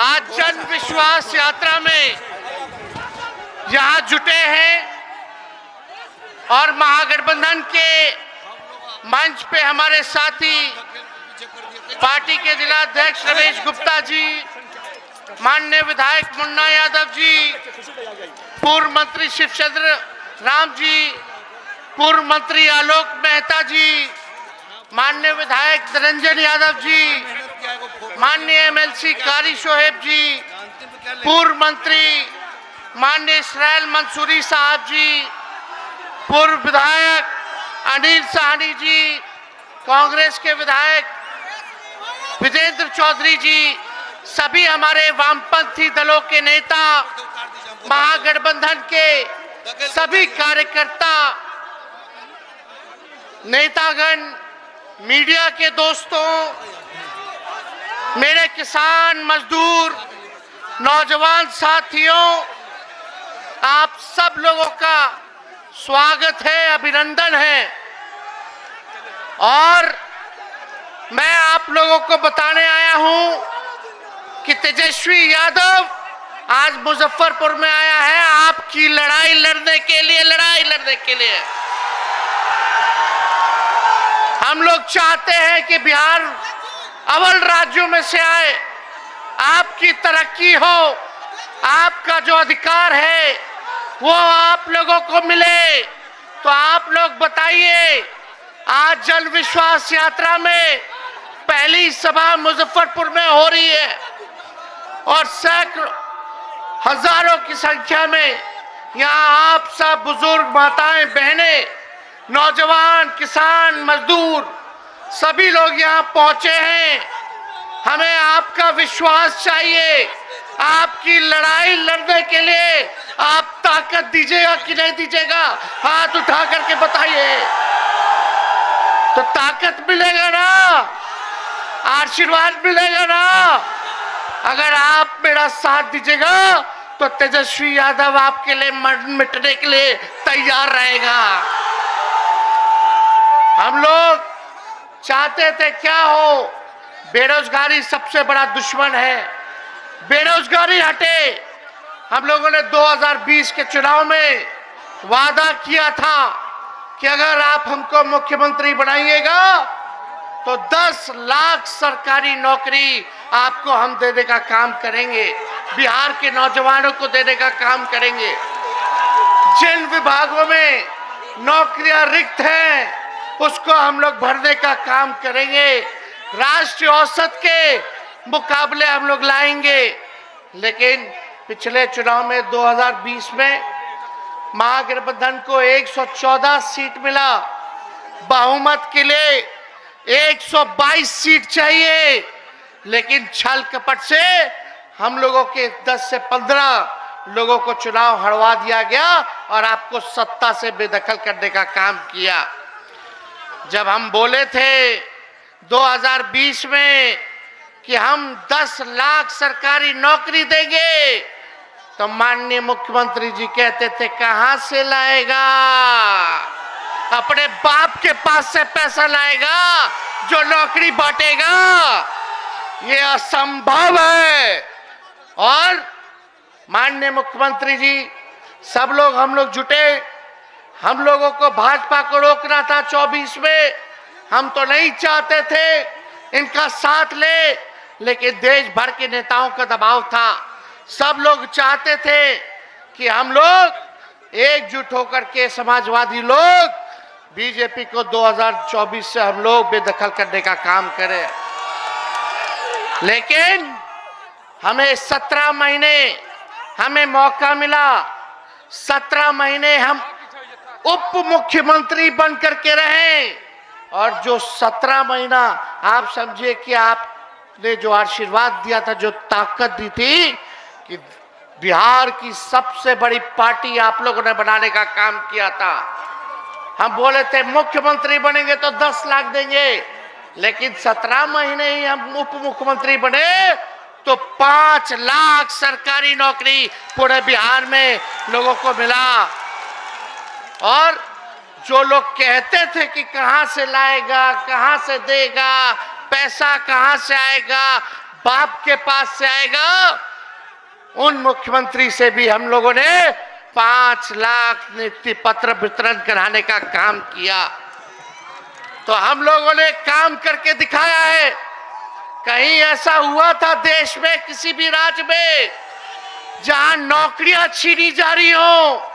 आज जन विश्वास यात्रा में यहाँ जुटे हैं और महागठबंधन के मंच पे हमारे साथी पार्टी के जिलाध्यक्ष रमेश गुप्ता जी, माननीय विधायक मुन्ना यादव जी, पूर्व मंत्री शिवचंद्र राम जी, पूर्व मंत्री आलोक मेहता जी, माननीय विधायक निरंजन यादव जी, माननीय एमएलसी कारी शोहेब जी, पूर्व मंत्री माननीय इसराइल मंसूरी साहब जी, पूर्व विधायक अनिल साहनी जी, कांग्रेस के विधायक विजेंद्र चौधरी जी, सभी हमारे वामपंथी दलों के नेता, महागठबंधन के सभी कार्यकर्ता, नेतागण, मीडिया के दोस्तों, मेरे किसान मजदूर नौजवान साथियों, आप सब लोगों का स्वागत है, अभिनंदन है। और मैं आप लोगों को बताने आया हूं कि तेजस्वी यादव आज मुजफ्फरपुर में आया है आपकी लड़ाई लड़ने के लिए, हम लोग चाहते हैं कि बिहार अव्वल राज्यों में से आए, आपकी तरक्की हो, आपका जो अधिकार है वो आप लोगों को मिले। तो आप लोग बताइए, आज जन विश्वास यात्रा में पहली सभा मुजफ्फरपुर में हो रही है और सैकड़ों हजारों की संख्या में यहाँ आप सब बुजुर्ग, माताएं, बहनें, नौजवान, किसान, मजदूर सभी लोग यहाँ पहुंचे हैं। हमें आपका विश्वास चाहिए, आपकी लड़ाई लड़ने के लिए आप ताकत दीजिएगा कि नहीं दीजिएगा, हाथ उठा करके बताइए। तो ताकत मिलेगा ना, आशीर्वाद मिलेगा ना। अगर आप मेरा साथ दीजिएगा तो तेजस्वी यादव आपके लिए मिटने के लिए तैयार रहेगा। हम लोग चाहते थे क्या हो, बेरोजगारी सबसे बड़ा दुश्मन है, बेरोजगारी हटे। हम लोगों ने 2020 के चुनाव में वादा किया था कि अगर आप हमको मुख्यमंत्री बनाइएगा तो 10 लाख सरकारी नौकरी आपको हम देने का काम करेंगे, बिहार के नौजवानों को देने का काम करेंगे। जिन विभागों में नौकरियां रिक्त हैं उसको हम लोग भरने का काम करेंगे, राष्ट्रीय औसत के मुकाबले हम लोग लाएंगे। लेकिन पिछले चुनाव में 2020 में महागठबंधन को 114 सीट मिला, बहुमत के लिए 122 सीट चाहिए, लेकिन छल कपट से हम लोगों के 10 से 15 लोगों को चुनाव हरवा दिया गया और आपको सत्ता से बेदखल करने का काम किया। जब हम बोले थे 2020 में कि हम 10 लाख सरकारी नौकरी देंगे तो माननीय मुख्यमंत्री जी कहते थे कहां से लाएगा, अपने बाप के पास से पैसा लाएगा जो नौकरी बांटेगा, ये असंभव है। और माननीय मुख्यमंत्री जी, सब लोग हम लोग जुटे, हम लोगों को भाजपा को रोकना था 24 में, हम तो नहीं चाहते थे इनका साथ ले, लेकिन देश भर के नेताओं का दबाव था। सब लोग चाहते थे कि हम लोग एकजुट होकर के समाजवादी लोग बीजेपी को 2024 से हम लोग बेदखल करने का काम करें। लेकिन हमें 17 महीने हमें मौका मिला, 17 महीने हम उप मुख्यमंत्री बन करके रहे और जो 17 महीना आप समझिए कि आपने जो आशीर्वाद दिया था, जो ताकत दी थी कि बिहार की सबसे बड़ी पार्टी आप लोगों ने बनाने का काम किया था। हम बोले थे मुख्यमंत्री बनेंगे तो 10 लाख देंगे, लेकिन 17 महीने ही हम उप मुख्यमंत्री बने तो 5 लाख सरकारी नौकरी पूरे बिहार में लोगों को मिला। और जो लोग कहते थे कि कहां से लाएगा, कहां से देगा, पैसा कहां से आएगा, बाप के पास से आएगा, उन मुख्यमंत्री से भी हम लोगों ने 5 लाख नियुक्ति पत्र वितरण कराने का काम किया। तो हम लोगों ने काम करके दिखाया है। कहीं ऐसा हुआ था देश में, किसी भी राज्य में, जहां नौकरियां छीनी जा रही हो,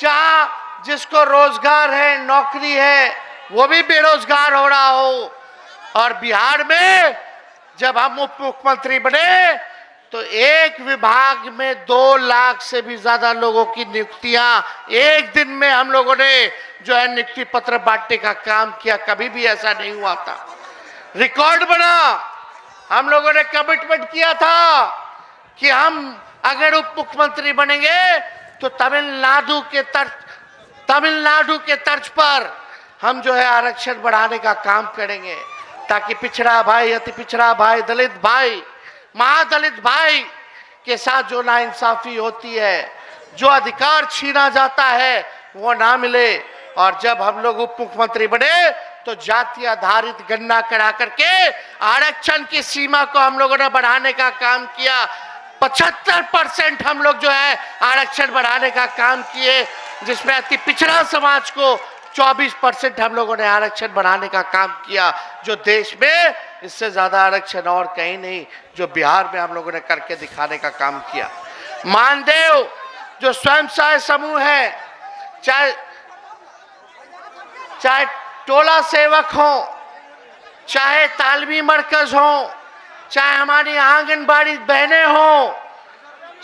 जहां जिसको रोजगार है, नौकरी है, वो भी बेरोजगार हो रहा हो। और बिहार में जब हम उप मुख्यमंत्री बने तो एक विभाग में 2 लाख से भी ज्यादा लोगों की नियुक्तियां एक दिन में हम लोगों ने जो है नियुक्ति पत्र बांटने का काम किया। कभी भी ऐसा नहीं हुआ था, रिकॉर्ड बना। हम लोगों ने कमिटमेंट किया था कि हम अगर उप मुख्यमंत्री बनेंगे तो तमिलनाडु के तर्ज पर हम जो है आरक्षण बढ़ाने का काम करेंगे, ताकि पिछड़ा भाई, अति पिछड़ा भाई, दलित भाई, महादलित भाई के साथ जो नाइंसाफी होती है, जो अधिकार छीना जाता है, वो ना मिले। और जब हम लोग उप मुख्यमंत्री बने तो जाति आधारित गणना करा करके आरक्षण की सीमा को हम लोगों ने बढ़ाने का काम किया। 75% हम लोग जो है आरक्षण बढ़ाने का काम किए, जिसमें अति पिछड़ा समाज को 24% हम लोगों ने आरक्षण बढ़ाने का काम किया, जो देश में इससे ज्यादा आरक्षण और कहीं नहीं, जो बिहार में हम लोगों ने करके दिखाने का काम किया। मानदेय जो स्वयं सहायता समूह है, चाहे टोला सेवक हो, चाहे तालमी मरकज हो, चाहे हमारी आंगनबाड़ी बहनें हो,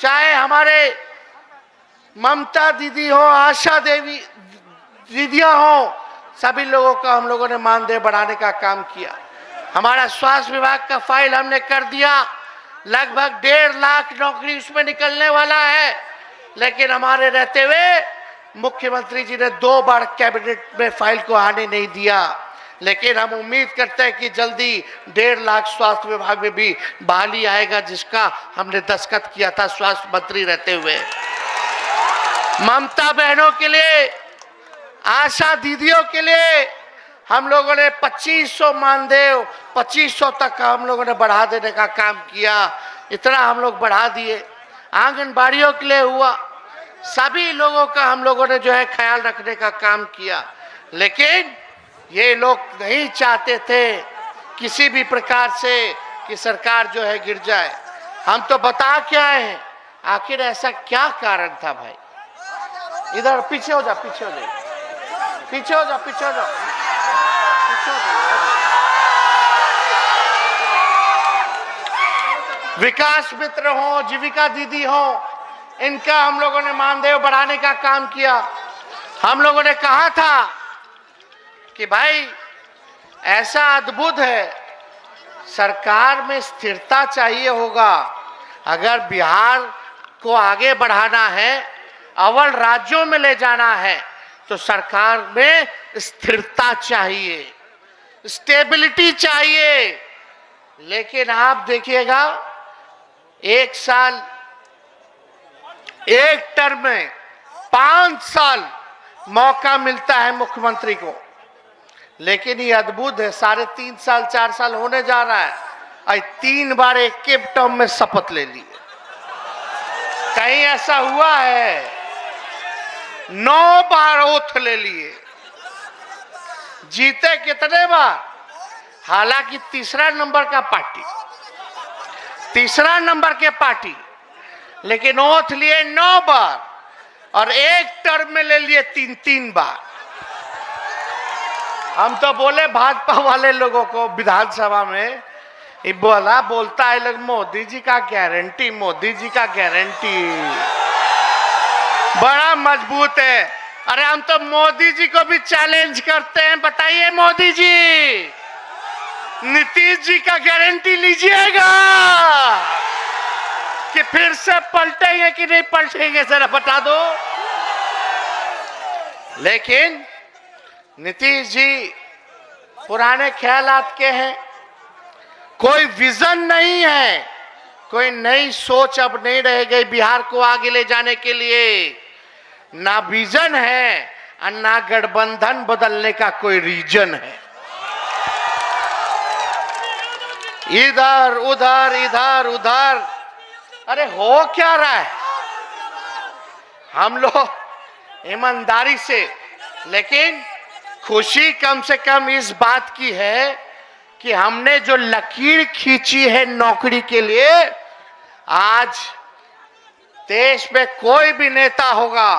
चाहे हमारे ममता दीदी हो, आशा देवी दीदियां हो, सभी लोगों का हम लोगों ने मानदेय बढ़ाने का काम किया। हमारा स्वास्थ्य विभाग का फाइल हमने कर दिया, लगभग 1.5 लाख नौकरी उसमें निकलने वाला है। लेकिन हमारे रहते हुए मुख्यमंत्री जी ने 2 बार कैबिनेट में फाइल को आने नहीं दिया। लेकिन हम उम्मीद करते हैं कि जल्दी 1.5 लाख स्वास्थ्य विभाग में भी बहाली आएगा, जिसका हमने दस्तखत किया था स्वास्थ्य मंत्री रहते हुए। ममता बहनों के लिए, आशा दीदियों के लिए हम लोगों ने 2500 मानदेय 2500 तक हम लोगों ने बढ़ा देने का काम किया। इतना हम लोग बढ़ा दिए। आंगनबाड़ियों के लिए हुआ, सभी लोगों का हम लोगों ने जो है ख्याल रखने का काम किया। लेकिन ये लोग नहीं चाहते थे किसी भी प्रकार से कि सरकार जो है गिर जाए। हम तो बता क्या है, आखिर ऐसा क्या कारण था भाई? इधर पीछे हो जा, पीछे हो जा, पीछे हो जा, पीछे हो जा, पीछे हो जा। विकास मित्र हो, जीविका दीदी हो, इनका हम लोगों ने मानदेय बढ़ाने का काम किया। हम लोगों ने कहा था कि भाई ऐसा अद्भुत है, सरकार में स्थिरता चाहिए होगा। अगर बिहार को आगे बढ़ाना है, अव्वल राज्यों में ले जाना है, तो सरकार में स्थिरता चाहिए, स्टेबिलिटी चाहिए। लेकिन आप देखिएगा, 1 साल, 1 टर्म में 5 साल मौका मिलता है मुख्यमंत्री को। लेकिन ये अद्भुत है, 3.5 साल 4 साल होने जा रहा है, आज 3 बार एक के टर्म में शपथ ले ली। कहीं ऐसा हुआ है? 9 बार ओथ ले लिए। जीते कितने बार? हालांकि तीसरा नंबर के पार्टी, लेकिन ओथ लिए 9 बार और एक टर्म में ले लिए 3 बार। हम तो बोले भाजपा वाले लोगों को विधानसभा में, बोलता है लोग मोदी जी का गारंटी, मोदी जी का गारंटी बड़ा मजबूत है। अरे हम तो मोदी जी को भी चैलेंज करते हैं, बताइए मोदी जी, नीतीश जी का गारंटी लीजिएगा कि फिर से पलटेंगे कि नहीं पलटेंगे, जरा बता दो। लेकिन नीतीश जी पुराने ख्यालात के हैं, कोई विजन नहीं है, कोई नई सोच अब नहीं रह गई बिहार को आगे ले जाने के लिए। ना विजन है और ना गठबंधन बदलने का कोई रीजन है। इधर उधर इधर उधर। अरे हो क्या रहा है? हम लोग ईमानदारी से, लेकिन खुशी कम से कम इस बात की है कि हमने जो लकीर खींची है नौकरी के लिए, आज देश में कोई भी नेता होगा,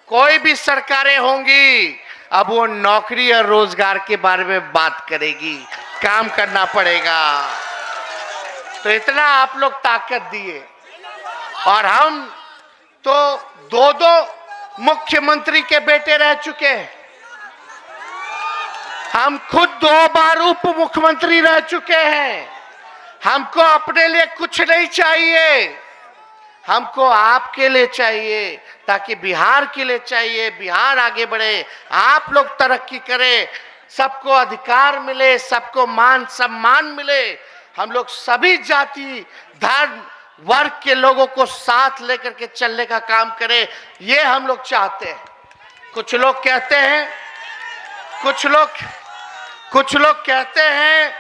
कोई भी सरकारें होंगी, अब वो नौकरी और रोजगार के बारे में बात करेगी। काम करना पड़ेगा। तो इतना आप लोग ताकत दिए, और हम तो दो दो मुख्यमंत्री के बेटे रह चुके हैं। हम खुद 2 बार उप मुख्यमंत्री रह चुके हैं। हमको अपने लिए कुछ नहीं चाहिए, हमको आपके लिए चाहिए, ताकि बिहार के लिए चाहिए। बिहार आगे बढ़े, आप लोग तरक्की करें, सबको अधिकार मिले, सबको मान सम्मान मिले। हम लोग सभी जाति धर्म वर्ग के लोगों को साथ लेकर के चलने का काम करें, ये हम लोग चाहते हैं। कुछ लोग कहते हैं, कुछ लोग कहते हैं,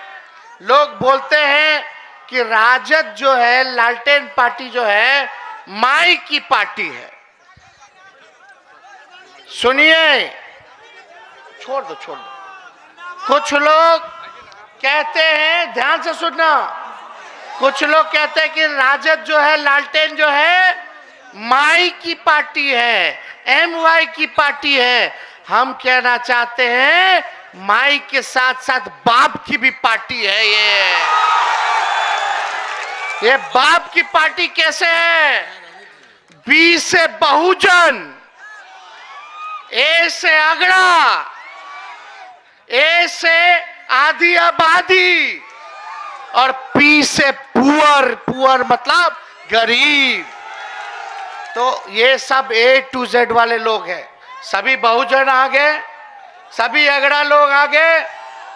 लोग बोलते हैं कि राजद जो है, लालटेन पार्टी जो है, माई की पार्टी है। सुनिए, छोड़ दो। कुछ लोग कहते हैं, ध्यान से सुनना, कुछ लोग कहते हैं कि राजद जो है, लालटेन जो है, माई की पार्टी है, MY की पार्टी है। हम कहना चाहते हैं, माई के साथ साथ बाप की भी पार्टी है। ये बाप की पार्टी कैसे है? B से बहुजन, A से अगड़ा, A से आधी आबादी, और P से पुअर मतलब गरीब। तो ये सब A to Z वाले लोग हैं। सभी बहुजन आ गए, सभी अगड़ा लोग आ गए,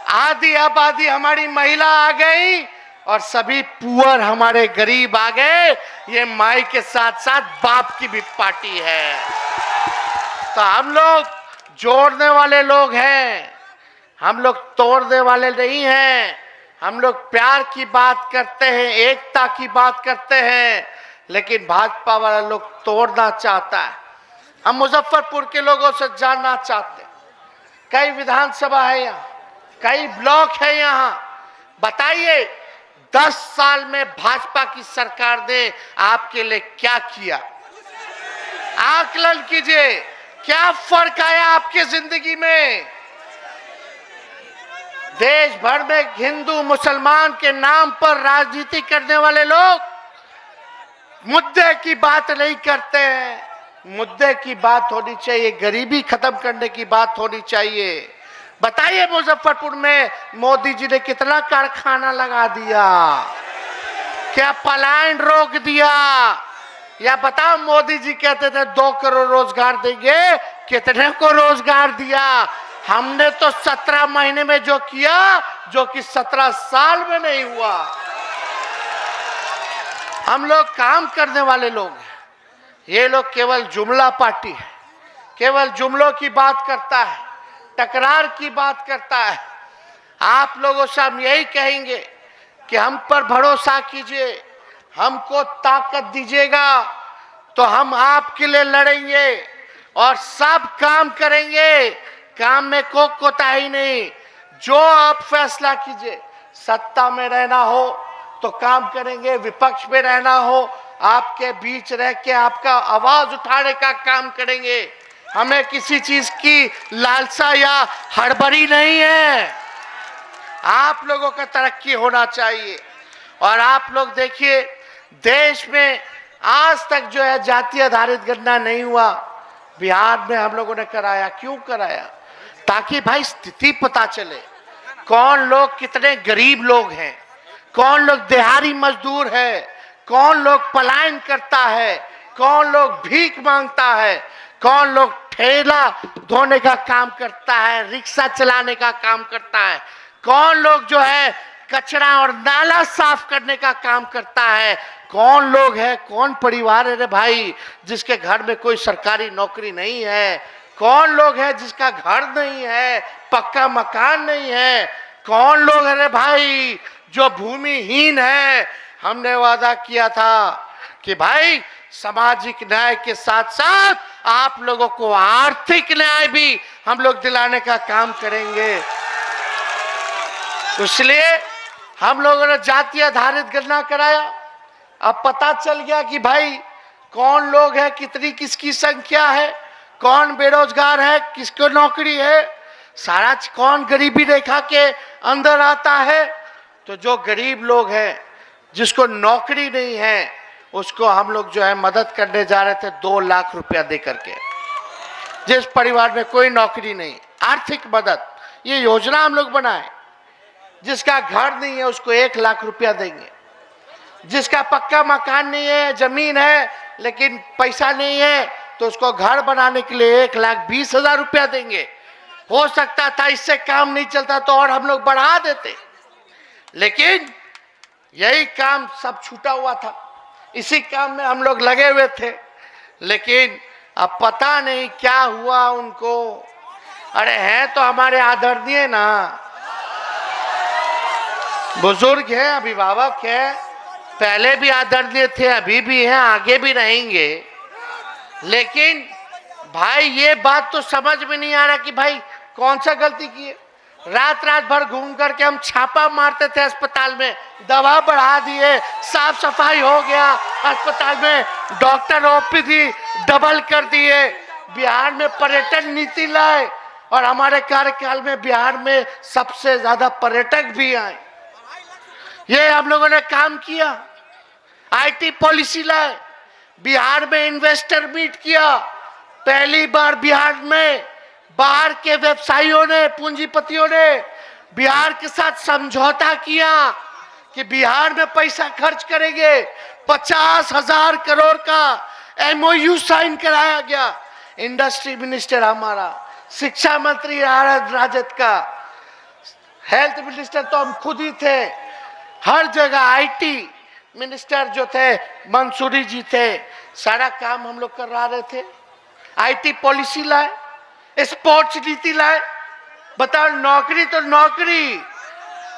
आधी आबादी हमारी महिला आ गई, और सभी पुअर हमारे गरीब आ गए। ये माई के साथ साथ बाप की भी पार्टी है। तो हम लोग जोड़ने वाले लोग हैं, हम लोग तोड़ने वाले नहीं हैं। हम लोग प्यार की बात करते हैं, एकता की बात करते हैं, लेकिन भाजपा वाला लोग तोड़ना चाहता है। हम मुजफ्फरपुर के लोगों से जानना चाहते हैं, कई विधानसभा है यहाँ, कई ब्लॉक है यहाँ, बताइए 10 साल में भाजपा की सरकार ने आपके लिए क्या किया? आकलन कीजिए, क्या फर्क आया आपके जिंदगी में? देश भर में हिंदू मुसलमान के नाम पर राजनीति करने वाले लोग मुद्दे की बात नहीं करते हैं। मुद्दे की बात होनी चाहिए, गरीबी खत्म करने की बात होनी चाहिए। बताइए मुजफ्फरपुर में मोदी जी ने कितना कारखाना लगा दिया, क्या पलायन रोक दिया? या बताओ, मोदी जी कहते थे 2 करोड़ रोजगार देंगे, कितने को रोजगार दिया? हमने तो 17 महीने में जो किया, जो कि 17 साल में नहीं हुआ। हम लोग काम करने वाले लोग हैं, ये लोग केवल जुमला पार्टी है, केवल जुमलों की बात करता है, टकरार की बात करता है। आप लोगों से हम यही कहेंगे कि हम पर भरोसा कीजिए, हमको ताकत दीजिएगा तो हम आपके लिए लड़ेंगे और सब काम करेंगे। काम में कोई कोताही नहीं, जो आप फैसला कीजिए। सत्ता में रहना हो तो काम करेंगे, विपक्ष में रहना हो आपके बीच रह के आपका आवाज उठाने का काम करेंगे। हमें किसी चीज की लालसा या हड़बड़ी नहीं है। आप लोगों का तरक्की होना चाहिए। और आप लोग देखिए, देश में आज तक जो है जाति आधारित गणना नहीं हुआ, बिहार में हम लोगों ने कराया। क्यों कराया? ताकि भाई स्थिति पता चले, कौन लोग कितने गरीब लोग हैं, कौन लोग दिहाड़ी मजदूर है, कौन लोग पलायन करता है, कौन लोग भीख मांगता है, कौन लोग ठेला धोने का काम करता है, रिक्शा चलाने का काम करता है, कौन लोग जो है कचरा और नाला साफ करने का काम करता है, कौन लोग है, कौन परिवार है रे भाई जिसके घर में कोई सरकारी नौकरी नहीं है, कौन लोग है जिसका घर नहीं है, पक्का मकान नहीं है, कौन लोग है रे भाई जो भूमिहीन है, हमने वादा किया था कि भाई सामाजिक न्याय के साथ साथ आप लोगों को आर्थिक न्याय भी हम लोग दिलाने का काम करेंगे। इसलिए हम लोगों ने जाति आधारित गणना कराया। अब पता चल गया कि भाई कौन लोग है, कितनी किसकी संख्या है, कौन बेरोजगार है, किसको नौकरी है, सारा कौन गरीबी रेखा के अंदर आता है। तो जो गरीब लोग हैं, जिसको नौकरी नहीं है, उसको हम लोग जो है मदद करने जा रहे थे 2 लाख रुपया दे करके। जिस परिवार में कोई नौकरी नहीं, आर्थिक मदद, ये योजना हम लोग बनाए। जिसका घर नहीं है उसको 1 लाख रुपया देंगे। जिसका पक्का मकान नहीं है, जमीन है लेकिन पैसा नहीं है, तो उसको घर बनाने के लिए 1,20,000 रुपया देंगे। हो सकता था इससे काम नहीं चलता तो और हम लोग बढ़ा देते, लेकिन यही काम सब छूटा हुआ था, इसी काम में हम लोग लगे हुए थे। लेकिन अब पता नहीं क्या हुआ उनको। अरे हैं तो हमारे आदरणीय ना, बुजुर्ग हैं, अभिभावक हैं, पहले भी आदरणीय थे, अभी भी हैं, आगे भी रहेंगे। लेकिन भाई ये बात तो समझ में नहीं आ रहा कि भाई कौन सा गलती की है। रात रात भर घूम करके हम छापा मारते थे अस्पताल में, दवा बढ़ा दिए, साफ सफाई हो गया अस्पताल में, डॉक्टर ओपीडी डबल कर दिए, बिहार में पर्यटन नीति लाए और हमारे कार्यकाल में बिहार में सबसे ज्यादा पर्यटक भी आए। ये हम लोगों ने काम किया। आईटी पॉलिसी लाए, बिहार में इन्वेस्टर मीट किया। पहली बार बिहार में बाहर के व्यवसायियों ने, पूंजीपतियों ने बिहार के साथ समझौता किया कि बिहार में पैसा खर्च करेंगे। 50,000 करोड़ का एमओयू साइन कराया गया। इंडस्ट्री मिनिस्टर हमारा, शिक्षा मंत्री राजद का, हेल्थ मिनिस्टर तो हम खुद ही थे, हर जगह आईटी मिनिस्टर जो थे मंसूरी जी थे, सारा काम हम लोग करा रहे थे। आईटी पॉलिसी लाए, स्पोर्ट्स नीति लाए। बताओ, नौकरी तो नौकरी,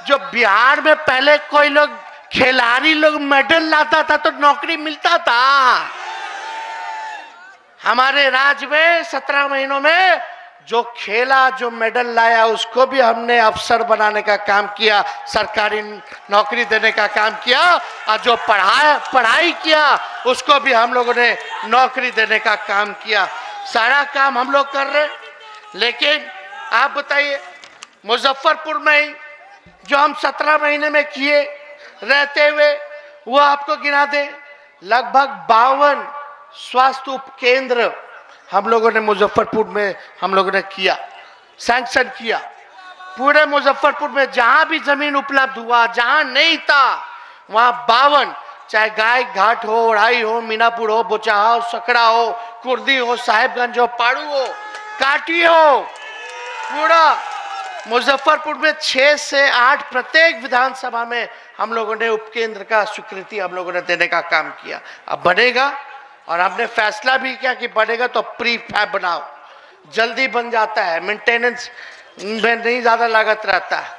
जो बिहार में पहले कोई लोग खिलाड़ी लोग मेडल लाता था तो नौकरी मिलता था। हमारे राज्य में 17 महीनों में जो खेला, जो मेडल लाया, उसको भी हमने अफसर बनाने का काम किया, सरकारी नौकरी देने का काम किया। और जो पढ़ाई किया उसको भी हम लोगों ने नौकरी देने का काम किया। सारा काम हम लोग कर रहे। लेकिन आप बताइए, मुजफ्फरपुर में ही जो हम 17 महीने में किए रहते हुए, वो आपको गिना दे, लगभग 52 स्वास्थ्य उपकेंद्र हम लोगों ने मुजफ्फरपुर में हम लोगों ने किया, सैंक्शन किया। पूरे मुजफ्फरपुर में जहां भी जमीन उपलब्ध हुआ, जहां नहीं था, वहां 52, चाहे गाय घाट हो, ओढ़ाई हो, मीनापुर हो, बोचाहा हो, सकड़ा हो, कुर्दी हो, साहेबगंज हो, पाड़ू हो, काटी हो, पूरा मुजफ्फरपुर में 6 से 8 प्रत्येक विधानसभा में हम लोगों ने उपकेंद्र का स्वीकृति हम लोगों ने देने का काम किया। अब बनेगा, और हमने फैसला भी किया कि बनेगा तो प्री फैब बनाओ, जल्दी बन जाता है, मेंटेनेंस में नहीं ज्यादा लागत रहता है।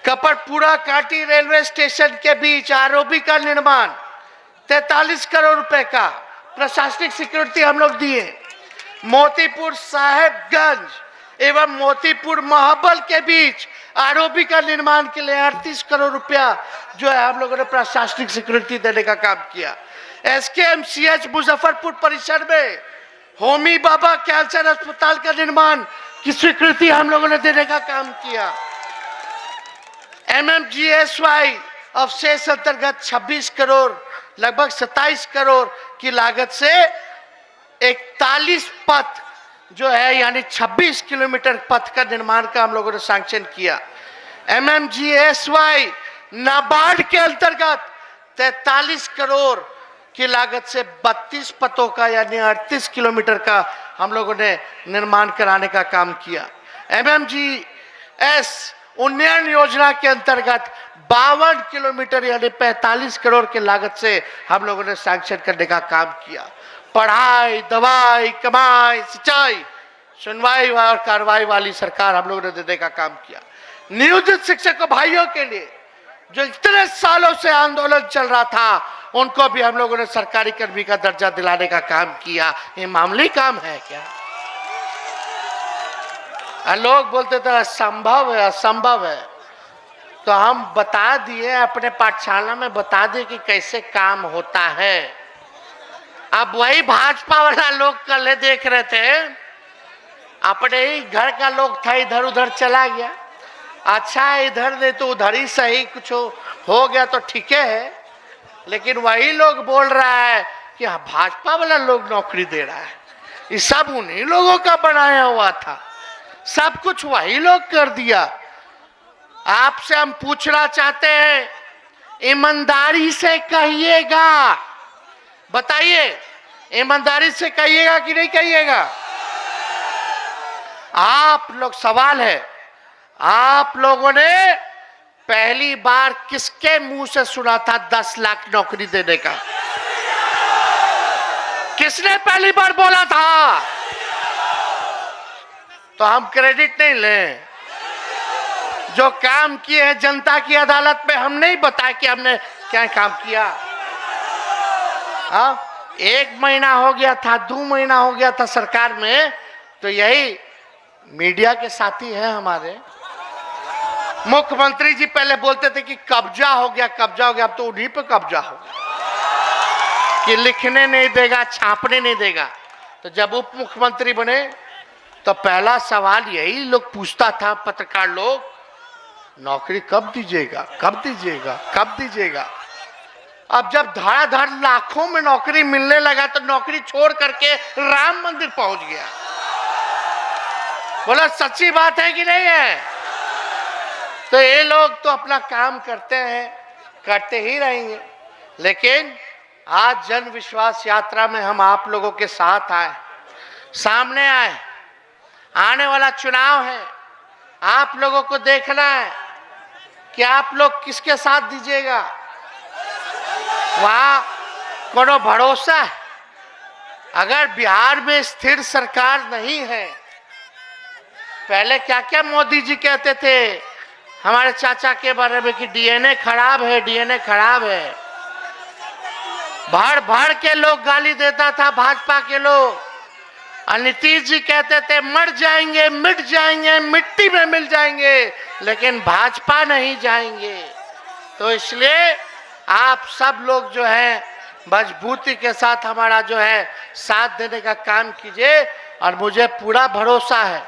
कपड़पुरा काटी रेलवे स्टेशन के बीच आरओबी का निर्माण 43 करोड़ रुपए का प्रशासनिक सिक्योरिटी हम लोग दिए। मोतीपुर साहेबगंज एवं मोतीपुर महाबल के बीच आरओबी का निर्माण के लिए 38 करोड़ रुपया जो है हम लोगों ने प्रशासनिक सिक्योरिटी देने का काम किया। एसकेएमसीएच मुजफ्फरपुर परिसर में होमी बाबा कैंसर अस्पताल का निर्माण की स्वीकृति हम लोगों ने देने का काम किया। एमएमजीएसवाई अवशेष अंतर्गत 26 करोड़, लगभग 27 करोड़ की लागत से 41 पथ जो है, यानी 26 किलोमीटर पथ का निर्माण का हम लोगों ने सैंक्शन किया। एमएमजीएसवाई नाबार्ड के अंतर्गत 43 करोड़ की लागत से 32 पथों का, यानी 38 किलोमीटर का हम लोगों ने निर्माण कराने का काम किया। एमएमजीएस उन्नयन योजना के अंतर्गत 52 किलोमीटर यानी 45 करोड़ की लागत से हम लोगों ने सैंक्शन करने का काम किया। पढ़ाई, दवाई, कमाई, सिंचाई, सुनवाई और कार्रवाई वाली सरकार हम लोगों ने देने का काम किया। नियोजित शिक्षकों भाइयों के लिए जो इतने सालों से आंदोलन चल रहा था, उनको भी हम लोगों ने सरकारी कर्मी का दर्जा दिलाने का काम किया। ये मामूली काम है क्या? लोग बोलते थे असंभव है, असंभव है। तो हम बता दिए, अपने पाठशाला में बता दिए कि कैसे काम होता है। अब वही भाजपा वाला लोग कल देख रहे थे, अपने ही घर का लोग था, इधर उधर चला गया। अच्छा इधर दे तो उधर ही सही, कुछ हो गया तो ठीक है, लेकिन वही लोग बोल रहा है कि भाजपा वाला लोग नौकरी दे रहा है। ये सब उन्हीं लोगों का बनाया हुआ था, सब कुछ वही लोग कर दिया। आपसे हम पूछना चाहते हैं, ईमानदारी से कहिएगा, बताइए ईमानदारी से कहिएगा कि नहीं कहिएगा? आप लोग, सवाल है, आप लोगों ने पहली बार किसके मुंह से सुना था 10 लाख नौकरी देने का? किसने पहली बार बोला था? तो हम क्रेडिट नहीं लें, जो काम किए हैं जनता की अदालत में, हम नहीं बताया कि हमने क्या काम किया। हाँ, 1 महीना हो गया था, 2 महीना हो गया था सरकार में, तो यही मीडिया के साथी हैं हमारे। मुख्यमंत्री जी पहले बोलते थे कि कब्जा हो गया, कब्जा हो गया, अब तो उन्हीं पे कब्जा हो गया कि लिखने नहीं देगा, छापने नहीं देगा। तो जब उप मुख्यमंत्री बने तो पहला सवाल यही लोग पूछता था, पत्रकार लोग, नौकरी कब दीजिएगा, कब दीजिएगा, कब दीजिएगा? अब जब धड़ाधड़ लाखों में नौकरी मिलने लगा तो नौकरी छोड़ करके राम मंदिर पहुंच गया। बोला सच्ची बात है कि नहीं है? तो ये लोग तो अपना काम करते हैं, करते ही रहेंगे, लेकिन आज जन विश्वास यात्रा में हम आप लोगों के साथ आए, सामने आए। आने वाला चुनाव है, आप लोगों को देखना है कि आप लोग किसके साथ दीजिएगा। वहां कोनो भरोसा है? अगर बिहार में स्थिर सरकार नहीं है, पहले क्या क्या मोदी जी कहते थे हमारे चाचा के बारे में कि डीएनए खराब है, डीएनए खराब है। भर भर के लोग गाली देता था भाजपा के लोग, और नीतीश जी कहते थे मर जाएंगे, मिट जाएंगे, मिट्टी में मिल जाएंगे, लेकिन भाजपा नहीं जाएंगे। तो इसलिए आप सब लोग जो है मजबूती के साथ हमारा जो है साथ देने का काम कीजिए। और मुझे पूरा भरोसा है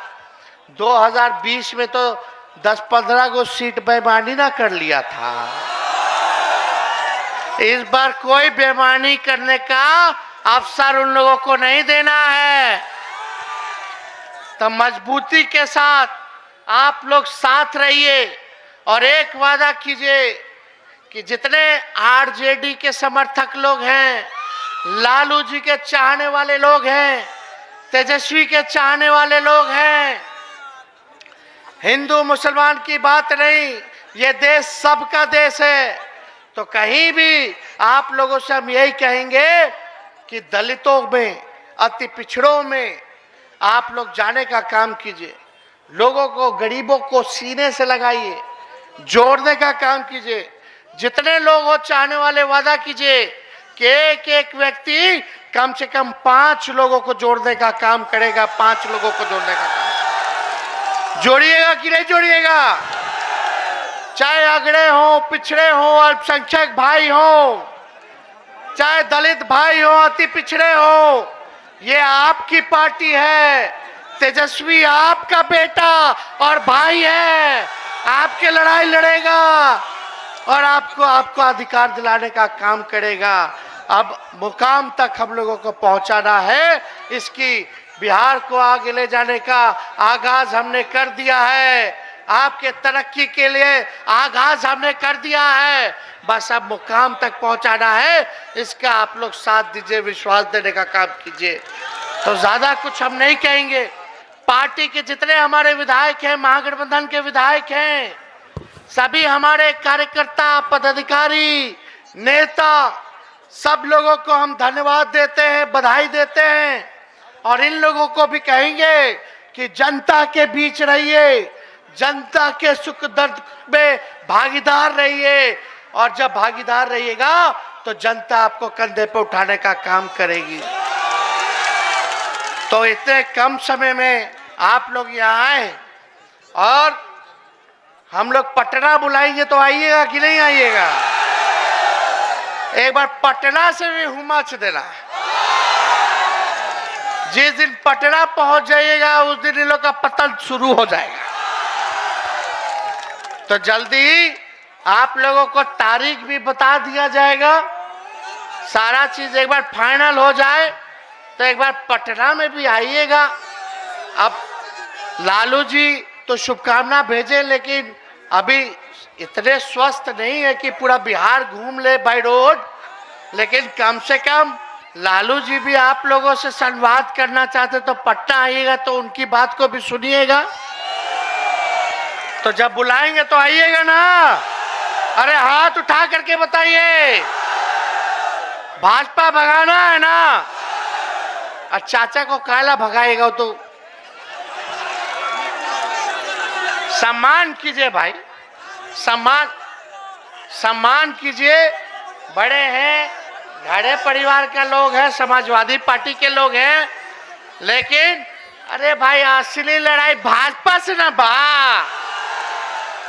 2020 में तो 10-15 गो सीट बेईमानी ना कर लिया था। इस बार कोई बेईमानी करने का अवसर उन लोगों को नहीं देना है। तो मजबूती के साथ आप लोग साथ रहिए और एक वादा कीजिए कि जितने आरजेडी के समर्थक लोग हैं, लालू जी के चाहने वाले लोग हैं, तेजस्वी के चाहने वाले लोग हैं, हिंदू मुसलमान की बात नहीं, ये देश सबका देश है। तो कहीं भी आप लोगों से हम यही कहेंगे कि दलितों में, अति पिछड़ों में आप लोग जाने का काम कीजिए, लोगों को, गरीबों को सीने से लगाइए, जोड़ने का काम कीजिए। जितने लोग हो चाहने वाले वादा कीजिए कि एक एक व्यक्ति कम से कम 5 लोगों को जोड़ने का काम करेगा, 5 लोगों को जोड़ने का काम। जोड़िएगा कि नहीं जोड़िएगा? चाहे अगड़े हो, पिछड़े हो, अल्पसंख्यक भाई हो, चाहे दलित भाई हो, अति पिछड़े हो, ये आपकी पार्टी है। तेजस्वी आपका बेटा और भाई है, आपके लड़ाई लड़ेगा और आपको अधिकार दिलाने का काम करेगा। अब मुकाम तक हम लोगों को पहुंचाना है, इसकी बिहार को आगे ले जाने का आगाज हमने कर दिया है, आपके तरक्की के लिए आगाज हमने कर दिया है, बस अब मुकाम तक पहुंचाना है। इसका आप लोग साथ दीजिए, विश्वास देने का काम कीजिए। तो ज्यादा कुछ हम नहीं कहेंगे। पार्टी के जितने हमारे विधायक हैं, महागठबंधन के विधायक हैं, सभी हमारे कार्यकर्ता, पदाधिकारी, नेता, सब लोगों को हम धन्यवाद देते हैं, बधाई देते हैं। और इन लोगों को भी कहेंगे कि जनता के बीच रहिए, जनता के सुख दर्द में भागीदार रहिए, और जब भागीदार रहिएगा तो जनता आपको कंधे पे उठाने का काम करेगी। तो इतने कम समय में आप लोग यहाँ आए, और हम लोग पटना बुलाएंगे तो आइएगा कि नहीं आइएगा? एक बार पटना से भी हुमच देना। जिस दिन पटना पहुंच जाइएगा उस दिन इन लोग का पतन शुरू हो जाएगा। तो जल्दी आप लोगों को तारीख भी बता दिया जाएगा। सारा चीज एक बार फाइनल हो जाए तो एक बार पटना में भी आइएगा। अब लालू जी तो शुभकामना भेजे, लेकिन अभी इतने स्वस्थ नहीं है कि पूरा बिहार घूम ले बाई रोड, लेकिन कम से कम लालू जी भी आप लोगों से संवाद करना चाहते तो पटना आइएगा, तो उनकी बात को भी सुनिएगा। तो जब बुलाएंगे तो आइएगा ना। अरे हाथ उठा करके बताइए, भाजपा भगाना है ना? और चाचा को काला भगाएगा तो सम्मान कीजिए भाई, सम्मान कीजिए। बड़े हैं, घरे परिवार के लोग हैं, समाजवादी पार्टी के लोग हैं, लेकिन अरे भाई असली लड़ाई भाजपा से ना बा।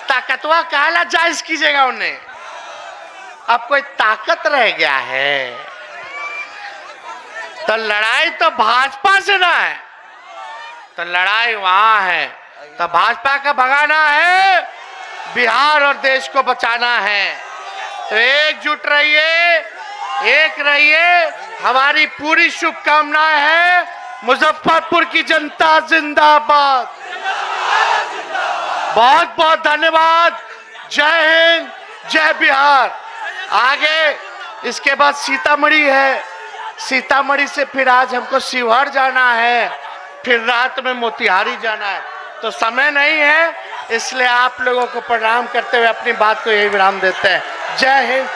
ताकतवा काला जायज कीजिएगा उन्हें। अब कोई ताकत रह गया है तो लड़ाई तो भाजपा से ना है, तो लड़ाई वहां है। तो भाजपा का भगाना है, बिहार और देश को बचाना है। तो एकजुट रहिए, एक रहिए। हमारी पूरी शुभकामनाएं हैं। मुजफ्फरपुर की जनता जिंदाबाद। बहुत बहुत धन्यवाद। जय हिंद, जय बिहार। आगे इसके बाद सीतामढ़ी है, सीतामढ़ी से फिर आज हमको शिवहर जाना है, फिर रात में मोतिहारी जाना है। तो समय नहीं है, इसलिए आप लोगों को प्रणाम करते हुए अपनी बात को यही विराम देते हैं। जय हिंद।